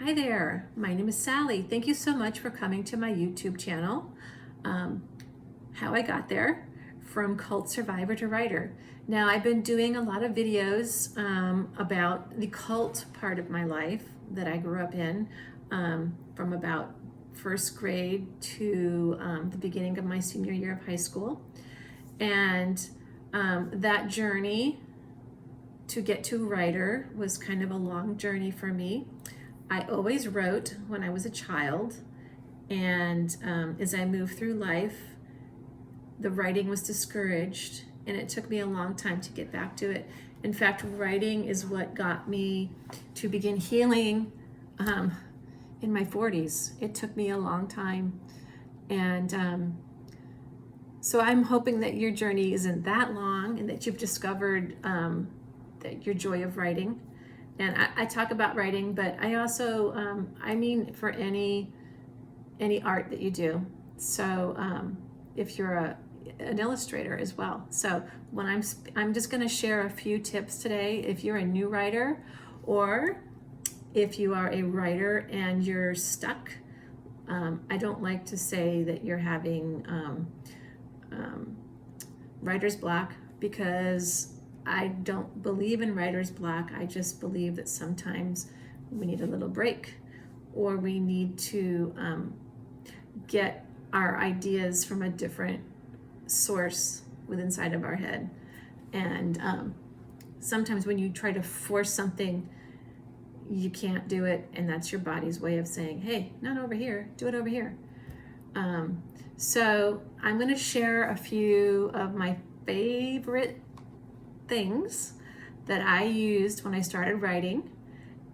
Hi there, my name is Sally. Thank you so much for coming to my YouTube channel. How I got there, from cult survivor to writer. Now I've been doing a lot of videos about the cult part of my life that I grew up in, from about first grade to the beginning of my senior year of high school. And that journey to get to writer was kind of a long journey for me. I always wrote when I was a child, and as I moved through life, the writing was discouraged, and it took me a long time to get back to it. In fact, writing is what got me to begin healing in my 40s. It took me a long time, and so I'm hoping that your journey isn't that long and that you've discovered that your joy of writing. And I talk about writing, but I also, I mean for any art that you do. So if you're an illustrator as well. So when I'm just going to share a few tips today. If you're a new writer, or if you are a writer and you're stuck, I don't like to say that you're having writer's block, because I don't believe in writer's block. I just believe that sometimes we need a little break, or we need to get our ideas from a different source within inside of our head. And sometimes when you try to force something, you can't do it, and that's your body's way of saying, hey, not over here, do it over here. So I'm going to share a few of my favorite things that I used when I started writing.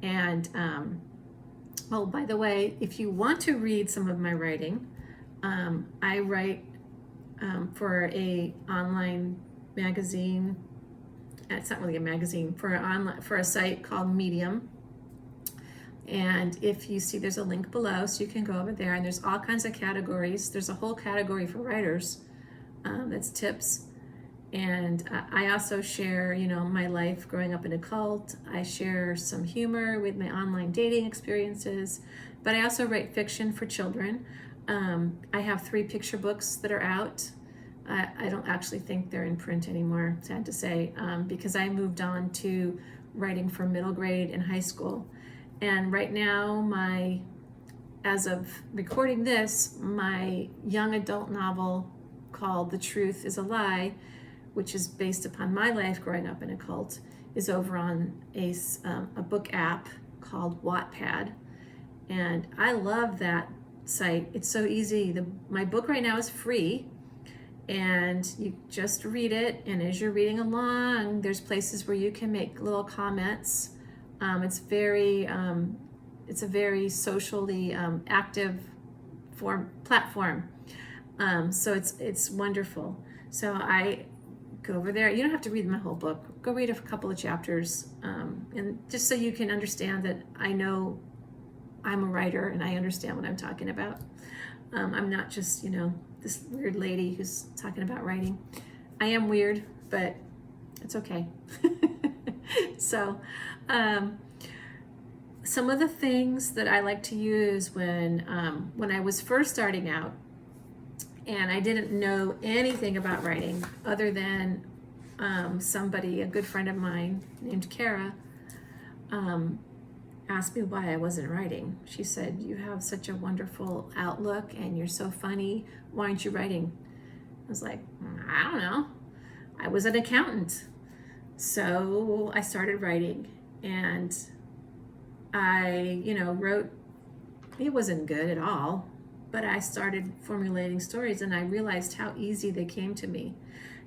And oh, by the way, if you want to read some of my writing, I write for a online magazine. It's not really a magazine, for a site called Medium. And if you see, there's a link below, so you can go over there, and there's all kinds of categories. There's a whole category for writers, that's tips. And I also share, my life growing up in a cult. I share some humor with my online dating experiences, but I also write fiction for children. I have 3 picture books that are out. I don't actually think they're in print anymore, sad to say, because I moved on to writing for middle grade and high school. And right now, as of recording this, my young adult novel called The Truth is a Lie, which is based upon my life growing up in a cult, is over on a book app called Wattpad. And I love that site. It's so easy. My book right now is free, and you just read it, and as you're reading along, there's places where you can make little comments. It's a very socially active platform. So it's wonderful. So I go over there. You don't have to read my whole book. Go read a couple of chapters, and just so you can understand that I know I'm a writer and I understand what I'm talking about. I'm not just, this weird lady who's talking about writing. I am weird, but it's okay. So some of the things that I like to use when I was first starting out, and I didn't know anything about writing other than a good friend of mine named Kara, asked me why I wasn't writing. She said, you have such a wonderful outlook and you're so funny. Why aren't you writing? I was like, I don't know. I was an accountant. So I started writing, and I, wrote. It wasn't good at all, but I started formulating stories, and I realized how easy they came to me.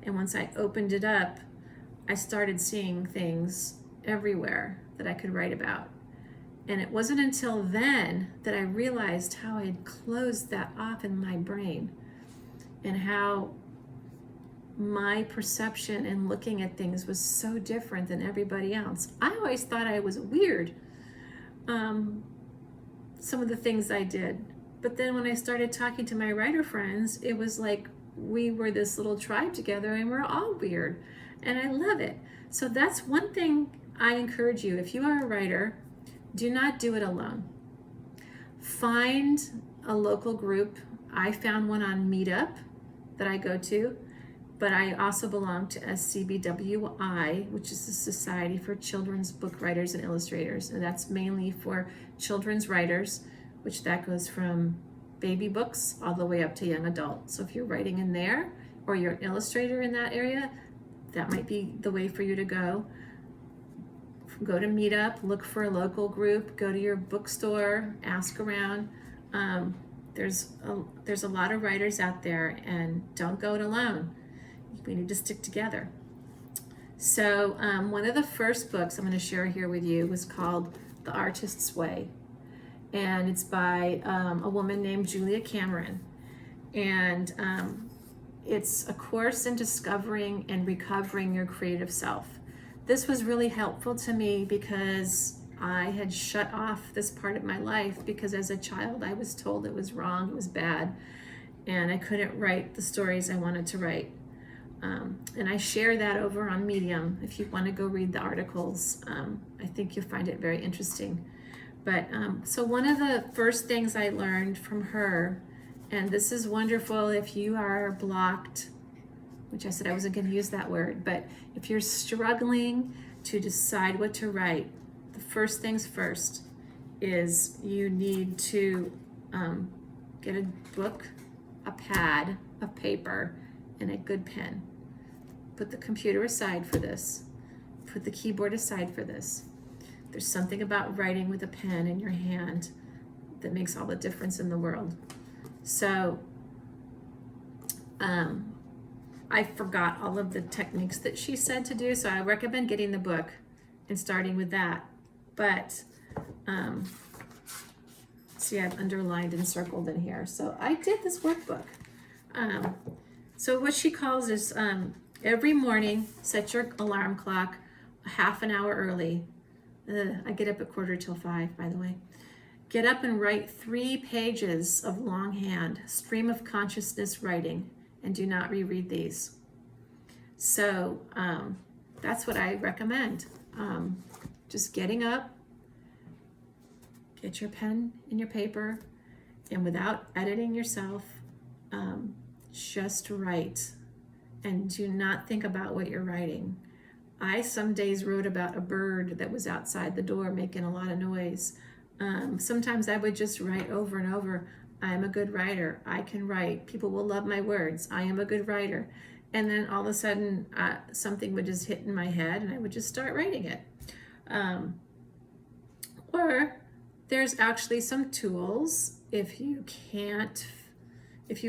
And once I opened it up, I started seeing things everywhere that I could write about. And it wasn't until then that I realized how I had closed that off in my brain, and how my perception and looking at things was so different than everybody else. I always thought I was weird, some of the things I did. But then when I started talking to my writer friends, it was like we were this little tribe together, and we're all weird. And I love it. So that's one thing I encourage you. If you are a writer, do not do it alone. Find a local group. I found one on Meetup that I go to, but I also belong to SCBWI, which is the Society for Children's Book Writers and Illustrators, and that's mainly for children's writers, which that goes from baby books all the way up to young adult. So if you're writing in there, or you're an illustrator in that area, that might be the way for you to go. Go to Meetup, look for a local group, go to your bookstore, ask around. There's a lot of writers out there, and don't go it alone. We need to stick together. So one of the first books I'm going to share here with you was called The Artist's Way, and it's by a woman named Julia Cameron, and it's a course in discovering and recovering your creative self. This was really helpful to me because I had shut off this part of my life because as a child I was told it was wrong, it was bad, and I couldn't write the stories I wanted to write. And I share that over on Medium. If you want to go read the articles, I think you'll find it very interesting. But so one of the first things I learned from her, and this is wonderful if you are blocked, which I said I wasn't going to use that word, but if you're struggling to decide what to write, the first things first is you need to get a book, a pad, a paper, and a good pen. Put the computer aside for this. Put the keyboard aside for this. There's something about writing with a pen in your hand that makes all the difference in the world. So I forgot all of the techniques that she said to do, so I recommend getting the book and starting with that. But see, I've underlined and circled in here. So I did this workbook. So what she calls is every morning, set your alarm clock a half an hour early. I get up at 4:45, by the way. Get up and write 3 pages of longhand, stream of consciousness writing, and do not reread these. So that's what I recommend. Just getting up, get your pen and your paper, and without editing yourself, just write, and do not think about what you're writing. I some days wrote about a bird that was outside the door making a lot of noise. Sometimes I would just write over and over, I'm a good writer, I can write, people will love my words, I am a good writer. And then all of a sudden something would just hit in my head and I would just start writing it. Or there's actually some tools if you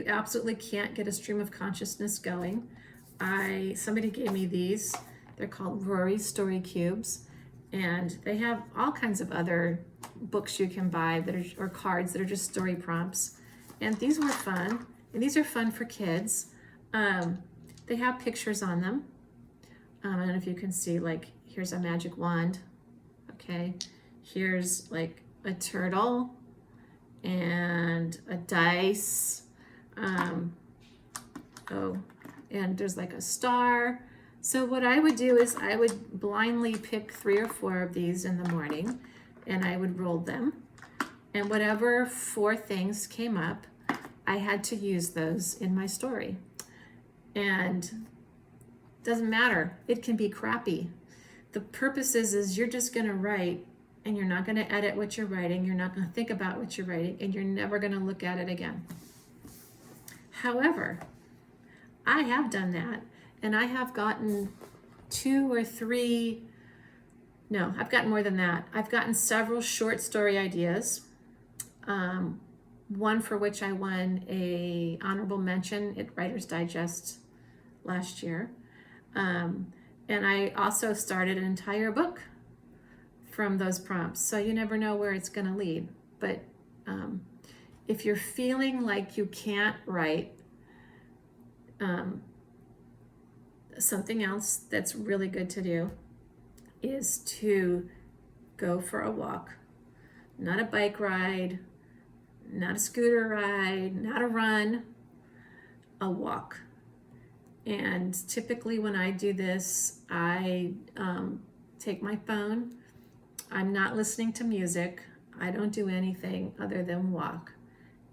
absolutely can't get a stream of consciousness going. Somebody gave me these. They're called Rory's Story Cubes, and they have all kinds of other books you can buy or cards that are just story prompts. And these were fun, and these are fun for kids. They have pictures on them. I don't know if you can see, like, here's a magic wand. Okay, here's like a turtle and a dice. And there's like a star. So what I would do is I would blindly pick 3 or 4 of these in the morning, and I would roll them. And whatever 4 things came up, I had to use those in my story. And doesn't matter. It can be crappy. The purpose is you're just going to write, and you're not going to edit what you're writing. You're not going to think about what you're writing, and you're never going to look at it again. However, I have done that, and I have gotten 2 or 3, no, I've gotten more than that. I've gotten several short story ideas, one for which I won a honorable mention at Writer's Digest last year. And I also started an entire book from those prompts. So you never know where it's going to lead. But if you're feeling like you can't write, something else that's really good to do is to go for a walk. Not a bike ride, not a scooter ride, not a run, a walk. And typically when I do this, I take my phone. I'm not listening to music. I don't do anything other than walk.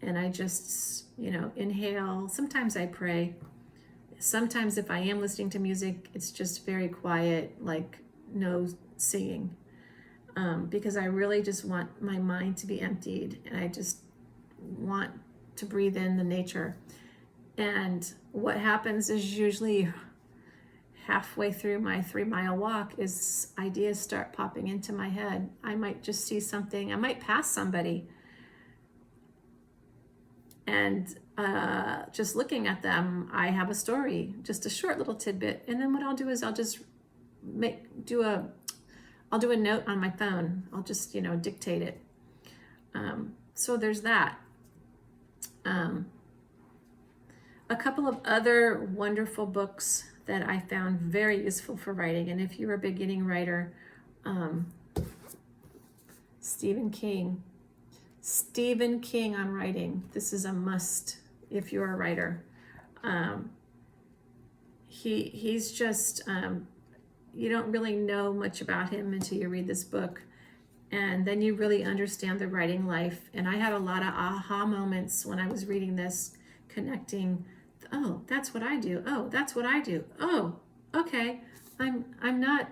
And I just, inhale. Sometimes I pray. Sometimes if I am listening to music, it's just very quiet, like no singing. Because I really just want my mind to be emptied, and I just want to breathe in the nature. And what happens is usually halfway through my 3-mile walk is ideas start popping into my head. I might just see something, I might pass somebody, and just looking at them, I have a story, just a short little tidbit. And then what I'll do is I'll just do a note on my phone. I'll just, dictate it. So there's that. A couple of other wonderful books that I found very useful for writing. And if you're a beginning writer, Stephen King on writing. This is a must if you're a writer. He's just, you don't really know much about him until you read this book. And then you really understand the writing life. And I had a lot of aha moments when I was reading this, connecting, oh, that's what I do. Oh, that's what I do. Oh, okay. I'm not,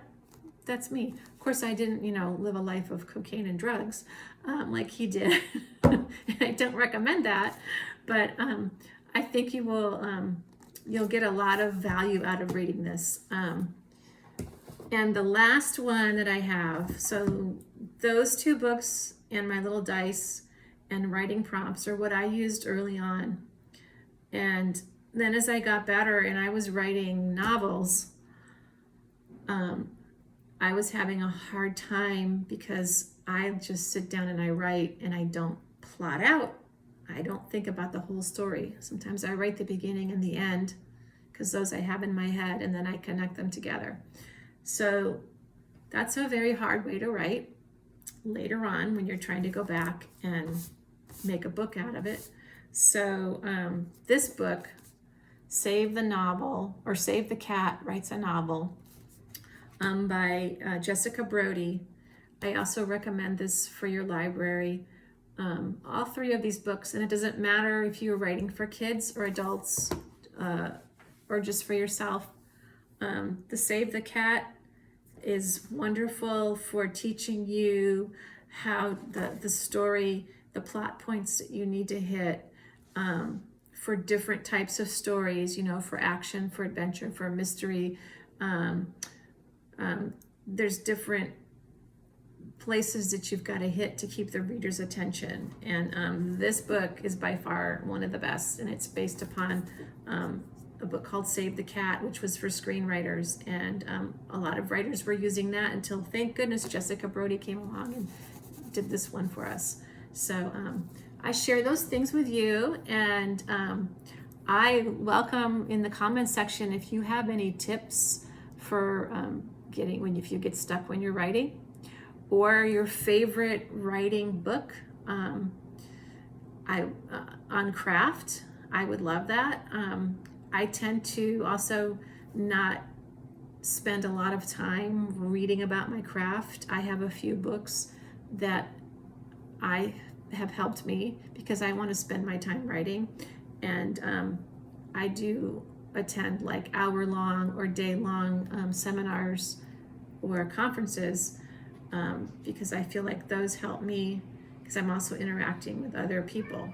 that's me. Of course, I didn't, live a life of cocaine and drugs like he did. I don't recommend that, but I think you will, you'll get a lot of value out of reading this. And the last one that I have, so those 2 books and my little dice and writing prompts are what I used early on. And then as I got better and I was writing novels, I was having a hard time because I just sit down and I write and I don't plot out. I don't think about the whole story. Sometimes I write the beginning and the end because those I have in my head, and then I connect them together. So that's a very hard way to write later on when you're trying to go back and make a book out of it. So this book, Save the Cat Writes a Novel, by Jessica Brody. I also recommend this for your library. All 3 of these books, and it doesn't matter if you're writing for kids or adults or just for yourself. The Save the Cat is wonderful for teaching you how the story, the plot points that you need to hit for different types of stories, for action, for adventure, for mystery. There's different places that you've got to hit to keep the reader's attention. And this book is by far one of the best, and it's based upon a book called Save the Cat, which was for screenwriters. And a lot of writers were using that until, thank goodness, Jessica Brody came along and did this one for us. So I share those things with you, and I welcome in the comments section if you have any tips for if you get stuck when you're writing, or your favorite writing book on craft. I would love that. I tend to also not spend a lot of time reading about my craft. I have a few books that have helped me because I want to spend my time writing, and I do attend like hour-long or day-long seminars or conferences because I feel like those help me because I'm also interacting with other people.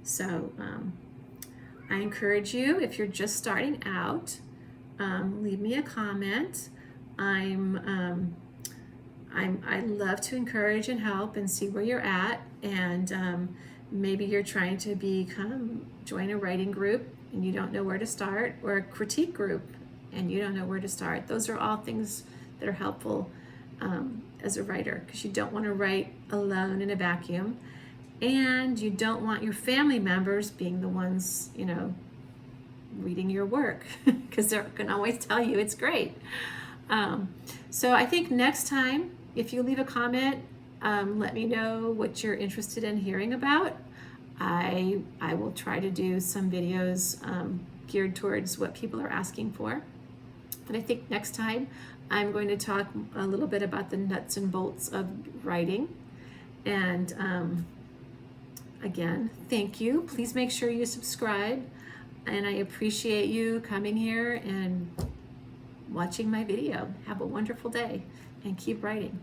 So I encourage you, if you're just starting out, leave me a comment. I love to encourage and help and see where you're at, and maybe you're trying to join a writing group and you don't know where to start, or a critique group and you don't know where to start. Those are all things that are helpful as a writer, because you don't want to write alone in a vacuum, and you don't want your family members being the ones, reading your work because they can always tell you it's great. So I think next time, if you leave a comment, let me know what you're interested in hearing about. I will try to do some videos geared towards what people are asking for. But I think next time I'm going to talk a little bit about the nuts and bolts of writing, And again, thank you. Please make sure you subscribe. And I appreciate you coming here and watching my video. Have a wonderful day and keep writing.